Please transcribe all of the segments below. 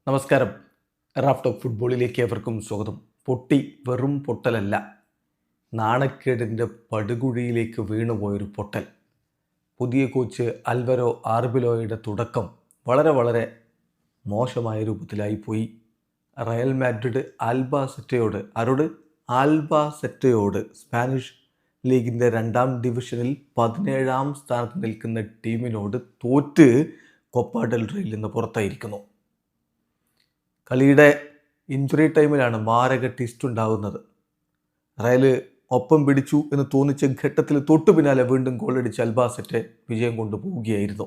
നമസ്കാരം. Raf talk ഫുട്ബോളിലേക്ക് ഏവർക്കും സ്വാഗതം. പൊട്ടി വെറും പൊട്ടലല്ല, നാണക്കേടിൻ്റെ പടുകുഴിയിലേക്ക് വീണുപോയൊരു പൊട്ടൽ. പുതിയ കോച്ച് അൽവരോ ആർബിലോയുടെ തുടക്കം വളരെ വളരെ മോശമായ രൂപത്തിലായിപ്പോയി. റയൽ മാഡ്രിഡ് ആൽബാസെറ്റയോട് സ്പാനിഷ് ലീഗിൻ്റെ 2ാം ഡിവിഷനിൽ 17ാം സ്ഥാനത്ത് നിൽക്കുന്ന ടീമിനോട് തോറ്റ് കോപ്പ ഡെൽ റേയിൽ നിന്ന് പുറത്തായിരിക്കുന്നു. കളിയുടെ ഇഞ്ചുറി ടൈമിലാണ് മാരക ട്വിസ്റ്റ് ഉണ്ടാകുന്നത്. റയൽ ഒപ്പം പിടിച്ചു എന്ന് തോന്നിച്ച ഘട്ടത്തിൽ തൊട്ടു പിന്നാലെ വീണ്ടും ഗോളടിച്ച് അൽബാസെറ്റെ വിജയം കൊണ്ടുപോവുകയായിരുന്നു.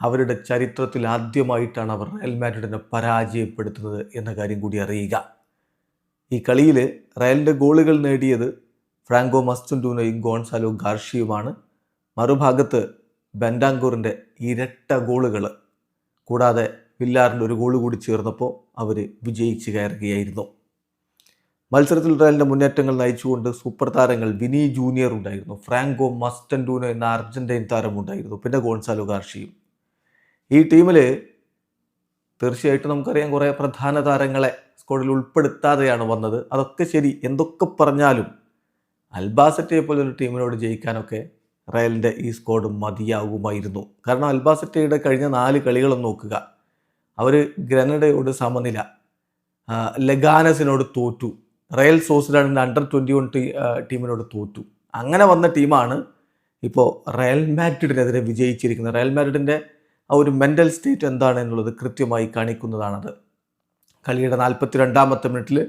അവരുടെ ചരിത്രത്തിൽ ആദ്യമായിട്ടാണ് അവർ റയൽ മാഡ്രിഡിനെ പരാജയപ്പെടുത്തുന്നത് എന്ന കാര്യം കൂടി അറിയുക. ഈ കളിയിൽ റയലിൻ്റെ ഗോളുകൾ നേടിയത് ഫ്രാങ്കോ മസ്റ്റൻഡൂനോയും ഗോൺസാലോ ഗാർഷിയുമാണ്. മറുഭാഗത്ത് ബെൻഡാങ്കൂറിൻ്റെ ഇരട്ട ഗോളുകൾ കൂടാതെ വില്ലാറിൻ്റെ ഒരു ഗോൾ കൂടി ചേർന്നപ്പോൾ അവർ വിജയിച്ച് കയറുകയായിരുന്നു. മത്സരത്തിൽ റയലിൻ്റെ മുന്നേറ്റങ്ങൾ നയിച്ചുകൊണ്ട് സൂപ്പർ താരങ്ങൾ വിനി ജൂനിയർ ഉണ്ടായിരുന്നു, ഫ്രാങ്കോ മസ്റ്റൻഡൂനോ എന്ന അർജന്റൈൻ താരമുണ്ടായിരുന്നു, പിന്നെ ഗോൺസാലോ ഗാർഷിയും. ഈ ടീമിൽ തീർച്ചയായിട്ടും നമുക്കറിയാം കുറേ പ്രധാന താരങ്ങളെ സ്ക്വാഡിൽ ഉൾപ്പെടുത്താതെയാണ് വന്നത്. അതൊക്കെ ശരി, എന്തൊക്കെ പറഞ്ഞാലും അൽബാസെറ്റയെ പോലൊരു ടീമിനോട് ജയിക്കാനൊക്കെ റയലിൻ്റെ ഈ സ്ക്വാഡ് മതിയാകുമായിരുന്നു. കാരണം അൽബാസെറ്റയുടെ കഴിഞ്ഞ 4 കളികളും നോക്കുക. അവർ ഗ്രനഡയോട് സമനില, ലെഗാനസിനോട് തോറ്റു, റയൽ സോസിഡാഡിൻ്റെ അണ്ടർ 21 ടീമിനോട് തോറ്റു. അങ്ങനെ വന്ന ടീമാണ് ഇപ്പോൾ റയൽ മാഡ്രിഡിനെതിരെ വിജയിച്ചിരിക്കുന്നത്. റയൽ മാഡ്രിഡിൻ്റെ ആ ഒരു മെൻ്റൽ സ്റ്റേറ്റ് എന്താണ് എന്നുള്ളത് കൃത്യമായി കാണിക്കുന്നതാണത്. കളിയുടെ 42ാമത്തെ മിനിറ്റിൽ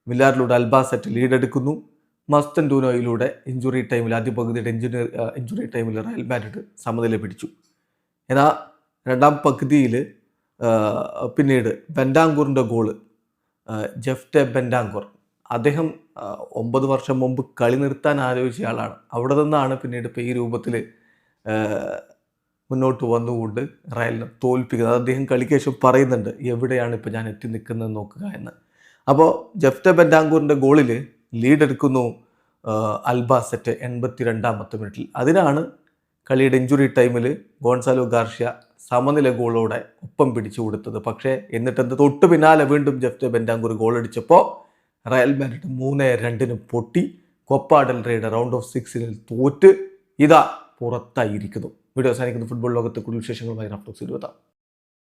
വില്ലാറിലൂടെ അൽബാസെറ്റ് ലീഡെടുക്കുന്നു. മസ്റ്റൻഡൂനോയിലൂടെ ആദ്യ പകുതിയുടെ ഇഞ്ചുറി ടൈമിൽ റയൽ മാഡ്രിഡ് സമനില പിടിച്ചു. എന്നാൽ 2ാം പകുതിയിൽ പിന്നീട് ബെൻഡാങ്കൂറിൻ്റെ ഗോള്, ജെഫ്റ്റെ ബെൻഡാങ്കൂർ, അദ്ദേഹം 9 വർഷം മുമ്പ് കളി നിർത്താൻ ആലോചിച്ച ആളാണ്. അവിടെ നിന്നാണ് പിന്നീട് ഇപ്പോൾ ഈ രൂപത്തിൽ മുന്നോട്ട് വന്നുകൊണ്ട് റയലിനെ തോൽപ്പിക്കുന്നത്. അദ്ദേഹം കളിക്ക് ശേഷം പറയുന്നുണ്ട്, എവിടെയാണ് ഇപ്പോൾ ഞാൻ എത്തി നിൽക്കുന്നത് നോക്കുക എന്ന്. അപ്പോൾ ജെഫ്റ്റെ ബെൻഡാങ്കൂറിൻ്റെ ഗോളിൽ ലീഡെടുക്കുന്നു അൽബാസെറ്റ് 82ാമത്തെ മിനിറ്റിൽ. അതിനാണ് കളിയുടെ ഇഞ്ചുറി ടൈമിൽ ഗോൺസാലോ ഗാർഷ്യ സമനില ഗോളോടെ ഒപ്പം പിടിച്ചു കൊടുത്തത്. പക്ഷേ എന്നിട്ടെന്ത്, തൊട്ട് പിന്നാലെ വീണ്ടും ജെഫ്റ്റെ ബെൻഡാങ്കൂർ ഗോളടിച്ചപ്പോൾ റയൽ മാഡ്രിഡ് 3-2 പൊട്ടി കോപ്പ ഡെൽ റേയുടെ റൗണ്ട് ഓഫ് 16 തോറ്റ് ഇതാ പുറത്തായിരിക്കുന്നു. വീഡിയോ അവസാനിക്കുന്ന ഫുട്ബോൾ ലോകത്തെ കൂടുതൽ വിശേഷങ്ങളുമായി റാഫ് ടോക്സിൽ എത്താം.